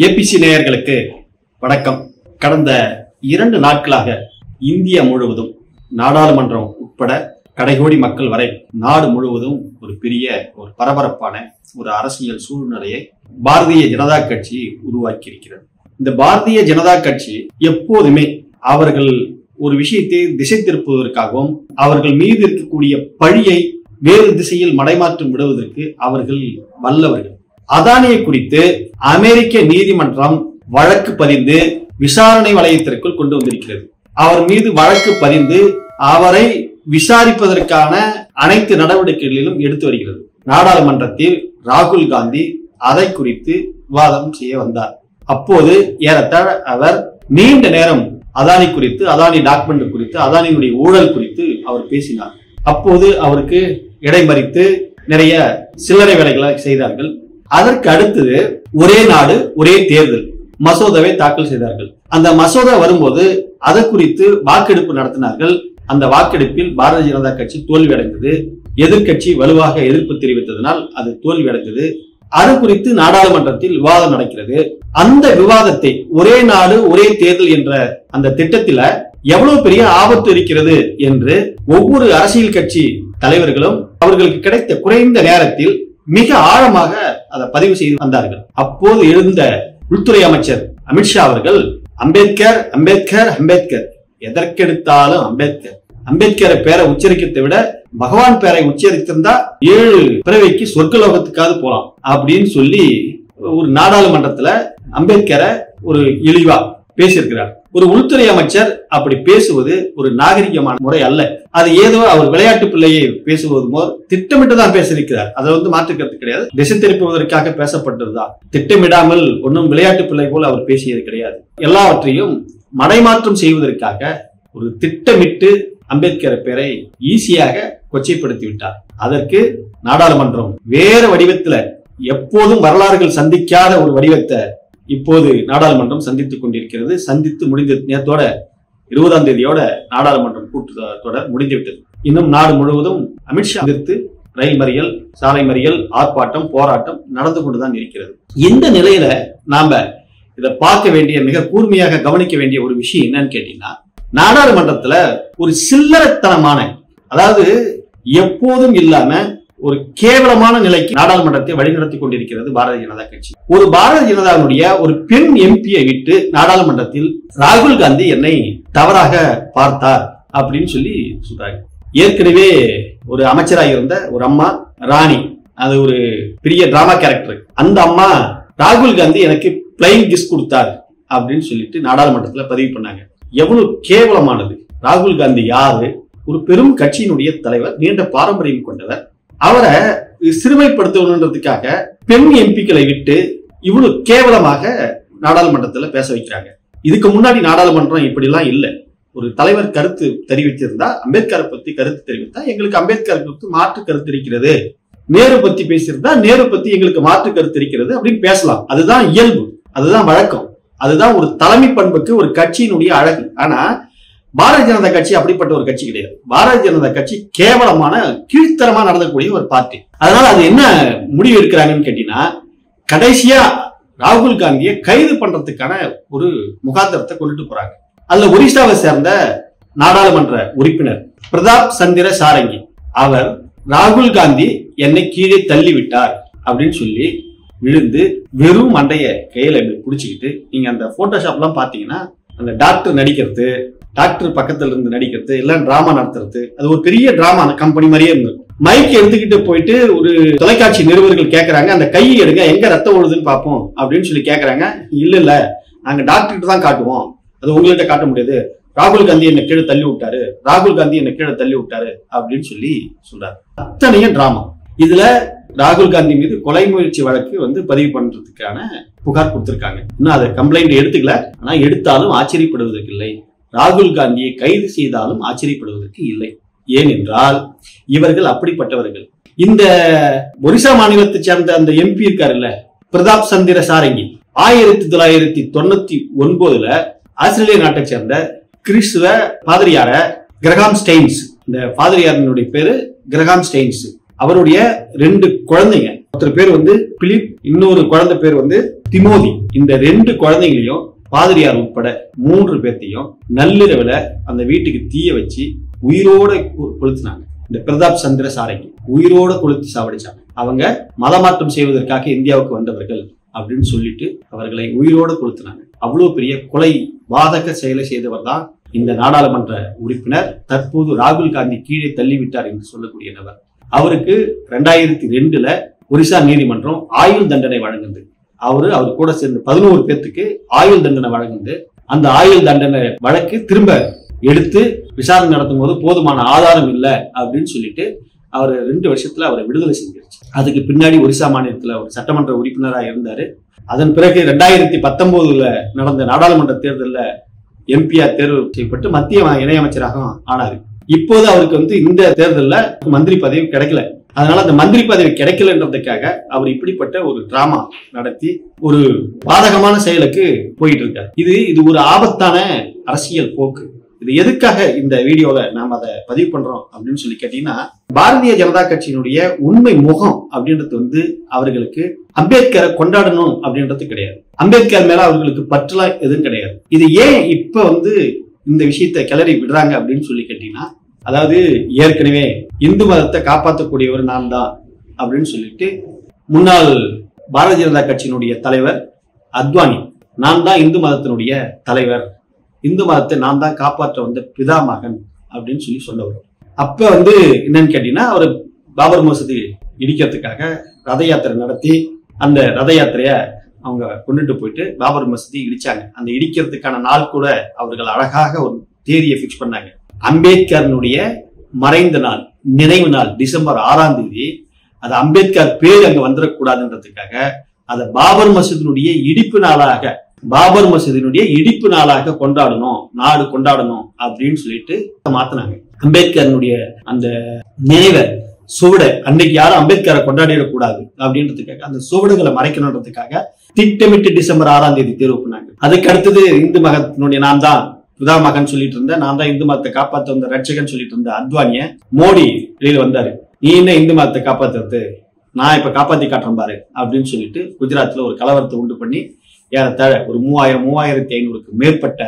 ABC நேயர்களுக்கு வணக்கம். கடந்த 2 நாட்களாக இந்தியா முழுவதும் நாடாளுமன்றம் உட்பட கடைகோடி மக்கள் வரை நாடு முழுவதும் ஒரு பெரிய பரபரப்பான ஒரு அரசியல் சூழ்நிலையை பாரதிய ஜனதா கட்சி உருவாக்கி இருக்கிறது. இந்த பாரதிய ஜனதா கட்சி எப்போதுமே அவர்கள் ஒரு விஷயத்தை திசை திருப்புவதற்காகவும் அவர்கள் மீது இருக்கக்கூடிய பழியை வேறு திசையில் மடைமாற்றம் விடுவதற்கு அவர்கள் வல்லவர்கள். அதானியை குறித்து அமெரிக்க நீதிமன்றம் வழக்கு பதிந்து விசாரணை வளையத்திற்குள் கொண்டு வந்திருக்கிறது. அவர் மீது வழக்கு பதிந்து அவரை விசாரிப்பதற்கான அனைத்து நடவடிக்கைகளிலும் எடுத்து வருகிறது. நாடாளுமன்றத்தில் ராகுல் காந்தி அதை குறித்து விவாதம் செய்ய வந்தார். அப்போது ஏறத்தாழ அவர் நீண்ட நேரம் அதானி குறித்து, அதானி டாக்குமெண்ட் குறித்து, அதானியுடைய ஊழல் குறித்து அவர் பேசினார். அப்போது அவருக்கு இடைமறித்து நிறைய சில்லறை வேலைகளை செய்தார்கள். அதற்கு அடுத்தது ஒரே நாடு ஒரே தேர்தல் மசோதாவை தாக்கல் செய்தார்கள். அந்த மசோதா வரும்போது அதை குறித்து வாக்கெடுப்பு நடத்தினார்கள். அந்த வாக்கெடுப்பில் பாரதிய ஜனதா கட்சி தோல்வி அடைந்தது. எதிர்கட்சி வலுவாக எதிர்ப்பு தெரிவித்ததனால் அது தோல்வி அடைந்தது. அது குறித்து நாடாளுமன்றத்தில் விவாதம் நடக்கிறது. அந்த விவாதத்தை ஒரே நாடு ஒரே தேர்தல் என்ற அந்த திட்டத்தில எவ்வளவு பெரிய ஆபத்து இருக்கிறது என்று ஒவ்வொரு அரசியல் கட்சி தலைவர்களும் அவர்களுக்கு கிடைத்த குறைந்த நேரத்தில் மிக ஆழமாக அதை பதிவு செய்து வந்தார்கள். அப்போது எழுந்த உள்துறை அமைச்சர் அமித்ஷா அவர்கள் அம்பேத்கர் அம்பேத்கர் அம்பேத்கர், எதற்கெடுத்தாலும் அம்பேத்கர், அம்பேத்கரை பேரை உச்சரிக்கிறதை விட பகவான் பேரை உச்சரித்திருந்தா 7 பிறவைக்கு சொர்க்கலோகத்துக்காவது போலாம் அப்படின்னு சொல்லி ஒரு நாடாளுமன்றத்துல அம்பேத்கரை ஒரு இழிவா பேசியிருக்கிறார். ஒரு உள்துறை அமைச்சர் அப்படி பேசுவது ஒரு நாகரிகமான முறை அல்ல. அது ஏதோ அவர் விளையாட்டு பிள்ளையை பேசுவது போல் திட்டமிட்டுதான் பேசியிருக்கிறார். அதை மாற்றுக்கிறது கிடையாது. திசை திருப்புவதற்காக பேசப்பட்டதுதான். திட்டமிடாமல் ஒன்றும் விளையாட்டு பிள்ளை போல் அவர் பேசியது கிடையாது. எல்லாவற்றையும் மடைமாற்றம் செய்வதற்காக ஒரு திட்டமிட்டு அம்பேத்கர் பேரை ஈஸியாக கொச்சைப்படுத்தி விட்டார். அதற்கு நாடாளுமன்றம் வேற வடிவத்துல, எப்போதும் வரலாறுகள் சந்திக்காத ஒரு வடிவத்தை இப்போது நாடாளுமன்றம் சந்தித்துக் கொண்டிருக்கிறது. சந்தித்து முடிந்த நேரத்தோட 20ஆம் தேதியோட நாடாளுமன்றம் கூட்டத்தொடர் முடிந்துவிட்டது. இன்னும் நாடு முழுவதும் அமித்ஷா எதிர்த்து ரயில் மறியல், சாலை மறியல், ஆர்ப்பாட்டம், போராட்டம் நடந்து கொண்டுதான் இருக்கிறது. இந்த நிலையில நாம இதை பார்க்க வேண்டிய, மிக கூர்மையாக கவனிக்க வேண்டிய ஒரு விஷயம் என்னன்னு கேட்டீங்கன்னா, நாடாளுமன்றத்துல ஒரு சில்லறத்தனமான, அதாவது எப்போதும் இல்லாம ஒரு கேவலமான நிலைக்கு நாடாளுமன்றத்தை வழிநடத்தி கொண்டிருக்கிறது பாரதிய ஜனதா கட்சி. ஒரு பாரதிய ஜனதாவுடைய ஒரு பெண் எம்பியை விட்டு நாடாளுமன்றத்தில் ராகுல் காந்தி என்னை தவறாக பார்த்தார் அப்படின்னு சொல்லி சொல்றாங்க. ஏற்கனவே ஒரு அமைச்சராக இருந்த ஒரு அம்மா ராணி, அது ஒரு பெரிய டிராமா கேரக்டர். அந்த அம்மா ராகுல் காந்தி எனக்கு பிளைங் கிஸ் கொடுத்தார் அப்படின்னு சொல்லிட்டு நாடாளுமன்றத்துல பதிவு பண்ணாங்க. எவ்வளவு கேவலமானது! ராகுல் காந்தி யாரு? ஒரு பெரும் கட்சியினுடைய தலைவர், நீண்ட பாரம்பரியம் கொண்டவர். அவரை சிறுமைப்படுத்தணுன்றதுக்காக பெண் எம்பிக்களை விட்டு இவ்வளவு கேவலமாக நாடாளுமன்றத்துல பேச வைக்கிறாங்க. இதுக்கு முன்னாடி நாடாளுமன்றம் இப்படி எல்லாம் இல்ல. ஒரு தலைவர் கருத்து தெரிவித்திருந்தா, அம்பேத்கரை பத்தி கருத்து தெரிவித்தா, எங்களுக்கு அம்பேத்கர் பத்தி மாற்று கருத்து இருக்கிறது, நேரு பத்தி பேசியிருந்தா நேரு பத்தி எங்களுக்கு மாற்று கருத்து இருக்கிறது அப்படின்னு பேசலாம். அதுதான் இயல்பு, அதுதான் வழக்கம், அதுதான் ஒரு தலைமை பண்புக்கு ஒரு கட்சியினுடைய அழகு. ஆனா பாரதிய ஜனதா கட்சி அப்படிப்பட்ட ஒரு கட்சி கிடையாது. பாரதிய ஜனதா கட்சி கேவலமான, கீழ்த்தரமா நடந்தக்கூடிய ஒரு பார்ட்டி. அதனால அது என்ன முடிவு எடுக்கிறாங்கன்னு கேட்டீங்கன்னா, கடைசியா ராகுல் காந்தியை கைது பண்றதுக்கான ஒரு முகாந்திரத்தை கொண்டுட்டு போறாங்க. அதுல ஒரிசாவை சேர்ந்த நாடாளுமன்ற உறுப்பினர் பிரதாப் சந்திர சாரங்கி, அவர் ராகுல் காந்தி என்னை கீழே தள்ளி விட்டார் அப்படின்னு சொல்லி விழுந்து வெறும் மண்டைய கையில புடிச்சுக்கிட்டு, நீங்க அந்த போட்டோஷாப் எல்லாம் பாத்தீங்கன்னா, அந்த டாக்டர் நடிக்கிறது, டாக்டர் பக்கத்துல இருந்து நடிக்கிறது, எல்லாம் டிராமா நடத்துறது, அது ஒரு பெரிய டிராமா கம்பெனி மாதிரியே இருந்திருக்கும். மைக் எடுத்துக்கிட்டு போயிட்டு ஒரு தொலைக்காட்சி நிருபர்கள் கேட்கறாங்க, அந்த கையை எடுங்க, எங்க ரத்தம் ஓடுதுன்னு பார்ப்போம் அப்படின்னு சொல்லி கேட்கறாங்க. இல்ல நாங்க டாக்டர்கிட்ட தான் காட்டுவோம், அது உங்கள்கிட்ட காட்ட முடியாது, ராகுல் காந்தி என்ன கீழே தள்ளி விட்டாரு, ராகுல் காந்தி என்ன கீழே தள்ளி விட்டாரு அப்படின்னு சொல்லி சொல்றாரு. அத்தனையும் டிராமா. இதுல ராகுல் காந்தி மீது கொலை முயற்சி வழக்கு பதிவு பண்றதுக்கான புகார் கொடுத்திருக்காங்க. இன்னும் அதை கம்ப்ளைண்ட் எடுத்துக்கல. ஆனா எடுத்தாலும் ஆச்சரியப்படுவதற்கு இல்லை. ராகுல் காந்தியை கைது செய்தாலும் ஆச்சரியப்படுவதற்கு இல்லை. ஏனென்றால் இவர்கள் அப்படிப்பட்டவர்கள். இந்த ஒரிசா மாநிலத்தை சேர்ந்த அந்த எம்பி இருக்காருல்ல, பிரதாப் சந்திர சாரங்கி, 1999 ஆஸ்திரேலிய நாட்டை சேர்ந்த கிறிஸ்துவ பாதிரியார கிரகாம் ஸ்டெயின்ஸ், இந்த பாதிரியாரினுடைய பேரு கிரகாம் ஸ்டெயின்ஸ், அவருடைய 2 குழந்தைங்க, ஒருத்தர் பேர் பிலிப், இன்னொரு குழந்தை பேர் வந்து திமோதி. இந்த 2 குழந்தைகளையும் பாதிரியார் உட்பட 3 பேர்த்தையும் நள்ளிரவுல அந்த வீட்டுக்கு தீய வச்சு உயிரோட கொளுத்தினாங்க. இந்த பிரதாப் சந்திர சாரங்கி உயிரோட கொளுத்தி சாவடிச்சாங்க. அவங்க மதமாற்றம் செய்வதற்காக இந்தியாவுக்கு வந்தவர்கள் அப்படின்னு சொல்லிட்டு அவர்களை உயிரோட கொளுத்தினாங்க. அவ்வளவு பெரிய கொலை வாதக செயலை செய்தவர் தான் இந்த நாடாளுமன்ற உறுப்பினர், தற்போது ராகுல் காந்தி கீழே தள்ளிவிட்டார் என்று சொல்லக்கூடிய நபர். அவருக்கு 2002ல ஒரிசா நீதிமன்றம் ஆயுள் தண்டனை வழங்குது. அவர் கூட சேர்ந்து 11 பேர்த்துக்கு ஆயுள் தண்டனை வழங்குது. அந்த ஆயுள் தண்டனை வழக்கு திரும்ப எடுத்து விசாரணை நடத்தும் போது போதுமான ஆதாரம் இல்லை அப்படின்னு சொல்லிட்டு அவர் 2 வருஷத்துல அவரை விடுதலை செஞ்சிருச்சு. அதுக்கு பின்னாடி ஒரிசா மாநிலத்துல ஒரு சட்டமன்ற உறுப்பினராக இருந்தாரு. அதன் பிறகு 2019ல நடந்த நாடாளுமன்ற தேர்தலில் எம்பியா தேர்வு செய்யப்பட்டு மத்திய இணையமைச்சராக ஆனாரு. இப்போது அவருக்கு வந்து இந்த தேர்தலில் மந்திரி பதவி கிடைக்கல. அதனால அந்த மந்திரி பதவி கிடைக்கலன்றதுக்காக அவர் இப்படிப்பட்ட ஒரு டிராமா நடத்தி ஒரு பாதகமான செயலுக்கு போயிட்டு இருக்காரு. இது ஒரு ஆபத்தான அரசியல் போக்கு. இது எதுக்காக இந்த வீடியோல நாம அதை பதிவு பண்றோம் அப்படின்னு சொல்லி கேட்டீங்கன்னா, பாரதிய ஜனதா கட்சியினுடைய உண்மை முகம் அப்படின்றது வந்து அவர்களுக்கு அம்பேத்கரை கொண்டாடணும் அப்படின்றது கிடையாது. அம்பேத்கர் மேல அவர்களுக்கு பற்றுலாம் எதுவும் கிடையாது. இது ஏன் இப்ப வந்து இந்த விஷயத்தை கிளறி விடுறாங்க அப்படின்னு சொல்லி கேட்டீங்கன்னா, அதாவது ஏற்கனவே இந்து மதத்தை காப்பாற்றக்கூடியவர் நான் தான் அப்படின்னு சொல்லிட்டு முன்னாள் பாரதிய ஜனதா கட்சியினுடைய தலைவர் அத்வானி, நான் தான் இந்து மதத்தினுடைய தலைவர், இந்து மதத்தை நான் தான் காப்பாற்ற வந்த பிதாமகன் அப்படின்னு சொல்லி சொன்னவர். அப்ப வந்து என்னன்னு கேட்டீங்கன்னா, அவர் பாபர் மசூதி இடிக்கிறதுக்காக ரத யாத்திரை நடத்தி அந்த ரத யாத்திரைய அவங்க கொண்டுட்டு போயிட்டு பாபர் மசூதி இடிச்சாங்க. அந்த இடிக்கிறதுக்கான நாள் கூட அவர்கள் அழகாக ஒரு தேதியை பிக்ஸ் பண்ணாங்க. அம்பேத்கரனுடைய மறைந்த நாள், நினைவு நாள் டிசம்பர் 6ஆம் தேதி. அது அம்பேத்கர் பேர் அங்க வந்துடக்கூடாதுன்றதுக்காக அதை பாபர் மசூதியினுடைய இடிப்பு நாளாக கொண்டாடணும், நாடு கொண்டாடணும் அப்படின்னு சொல்லிட்டு மாத்தினாங்க. அம்பேத்கரனுடைய அந்த நினைவை சுவடை அன்னைக்கு யாரும் அம்பேத்கரை கொண்டாடிடக்கூடாது அப்படின்றதுக்காக அந்த சுவடுகளை மறைக்கணுன்றதுக்காக திட்டமிட்டு டிசம்பர் 6ஆம் தேதி தேர்வு பண்ணாங்க. அதுக்கு அடுத்தது இந்து மதத்தினுடைய நான் தான் பிதாமகன் சொல்லிட்டு இருந்த, நான் தான் இந்து மதத்தை காப்பாற்ற வந்த ரட்சகன் சொல்லிட்டு இருந்த அத்வானிய மோடி வெளியில வந்தாரு. நீ என்ன இந்து மதத்தை காப்பாத்துறது, நான் இப்ப காப்பாத்தி காட்டுறேன் பாரு அப்படின்னு சொல்லிட்டு குஜராத்ல ஒரு கலவரத்தை உண்டு பண்ணி ஏறத்தாழ ஒரு 3500க்கு மேற்பட்ட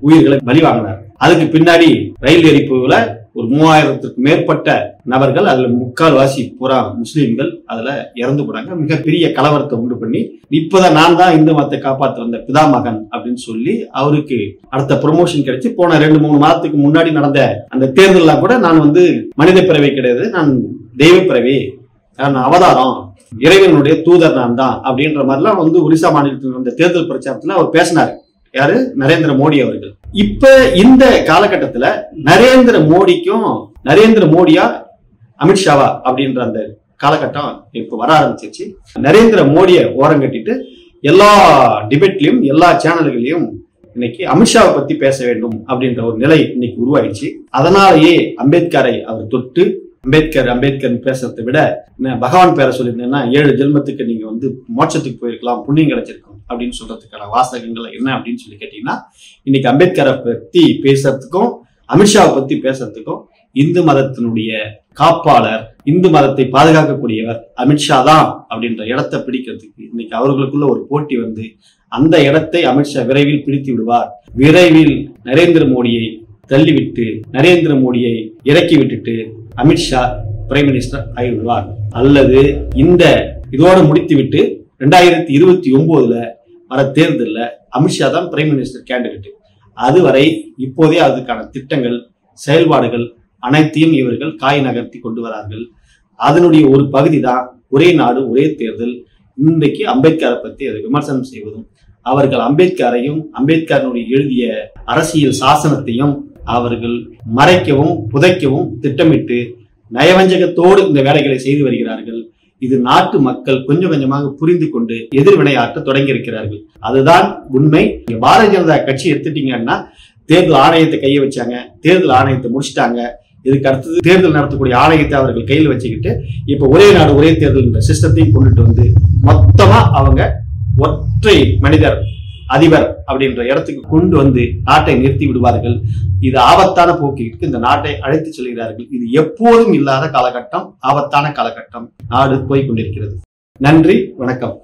உயிர்களை பலி வாங்கினார். அதுக்கு பின்னாடி ரயில் எரிப்புல ஒரு 3000க்கு மேற்பட்ட நபர்கள், அதுல 3/4 பூரா முஸ்லீம்கள் அதுல இறந்து போனாங்க. மிகப்பெரிய கலவரத்தை உண்டு பண்ணி இப்பதான் நான் தான் இந்து மதத்தை காப்பாற்ற வந்த பிதாமகன் அப்படின்னு சொல்லி அவருக்கு அடுத்த ப்ரொமோஷன் கிடைச்சு போன 2-3 மாதத்துக்கு முன்னாடி நடந்த அந்த தேர்தலாம் கூட நான் வந்து மனித பிறவி கிடையாது, நான் தெய்வ பிறவி, நான் அவதாரம், இறைவனுடைய தூதர் நான் தான் அப்படின்ற மாதிரிலாம் வந்து ஒரிசா மாநிலத்தில் நடந்த தேர்தல் பிரச்சாரத்துல அவர் பேசினாரு. யாரு? நரேந்திர மோடி அவர்கள். இப்ப இந்த காலகட்டத்துல நரேந்திர மோடியா அமித்ஷாவா அப்படின்ற அந்த காலகட்டம் இப்ப வர ஆரம்பிச்சிருச்சு. நரேந்திர மோடியை ஓரம் கட்டிட்டு எல்லா டிபேட்லயும் எல்லா சேனல்களையும் இன்னைக்கு அமித்ஷாவை பத்தி பேச வேண்டும் அப்படின்ற ஒரு நிலை இன்னைக்கு உருவாயிடுச்சு. அதனாலேயே அம்பேத்கரை அவர் தொட்டு அம்பேத்கர் பேசுறதை விட பகவான் பேரை சொல்லியிருந்தேன்னா 7 ஜென்மத்துக்கு நீங்க வந்து மோட்சத்துக்கு போயிருக்கலாம், புண்ணியம் கிடைச்சிருக்கும் அப்படின்னு சொல்றதுக்கான வாசகங்கள் என்ன அப்படின்னு சொல்லி கேட்டீங்கன்னா, இன்னைக்கு அம்பேத்கரை பத்தி பேசுறதுக்கும் அமித்ஷாவை பத்தி பேசுறதுக்கும் இந்து மதத்தினுடைய காப்பாளர், இந்து மதத்தை பாதுகாக்கக்கூடியவர் அமித்ஷா தான் அப்படின்ற இடத்தை பிடிக்கிறதுக்கு இன்னைக்கு அவர்களுக்குள்ள ஒரு போட்டி வந்து அந்த இடத்தை அமித்ஷா விரைவில் பிடித்து விடுவார். விரைவில் நரேந்திர மோடியை தள்ளிவிட்டு நரேந்திர மோடியை இறக்கி விட்டுட்டு அமித்ஷா பிரைம் மினிஸ்டர் ஆகிவிடுவார். அல்லது இதோட முடித்து விட்டு 2029ல வர தேர்தலில் அமித்ஷா தான் பிரைம் மினிஸ்டர் கேண்டிடேட். அதுவரை இப்போதே அதுக்கான திட்டங்கள், செயல்பாடுகள் அனைத்தையும் இவர்கள் காய் நகர்த்தி கொண்டு வரார்கள். அதனுடைய ஒரு பகுதி தான் ஒரே நாடு ஒரே தேர்தல். இன்றைக்கு அம்பேத்கரை பற்றி அதை விமர்சனம் செய்வதும், அவர்கள் அம்பேத்கரையும் அம்பேத்கரனுடைய எழுதிய அரசியல் சாசனத்தையும் அவர்கள் மறைக்கவும் புதைக்கவும் திட்டமிட்டு நயவஞ்சகத்தோடு இந்த வேலைகளை செய்து வருகிறார்கள். இது நாட்டு மக்கள் கொஞ்சம் கொஞ்சமாக புரிந்து கொண்டு எதிர்வினையாற்ற தொடங்கி இருக்கிறார்கள். அதுதான் உண்மை. பாரதிய ஜனதா கட்சி எடுத்துட்டீங்கன்னா தேர்தல் ஆணையத்தை கையை வச்சாங்க, தேர்தல் ஆணையத்தை முடிச்சிட்டாங்க. இதுக்கு அடுத்தது தேர்தல் நடத்தக்கூடிய ஆணையத்தை அவர்கள் கையில் வச்சுக்கிட்டு இப்ப ஒரே நாடு ஒரே தேர்தல் என்ற சிஸ்டத்தையும் கொண்டுட்டு வந்து மொத்தமா அவங்க ஒற்றை மனிதர் அதிபர் அப்படின்ற இடத்துக்கு கொண்டு வந்து நாட்டை நிறுத்தி விடுவார்கள். இது ஆபத்தான போக்கிற்கு இந்த நாட்டை அழைத்து செல்கிறார்கள். இது எப்போதும் இல்லாத காலகட்டம், ஆபத்தான காலகட்டம். நாடு போய்கொண்டிருக்கிறது. நன்றி, வணக்கம்.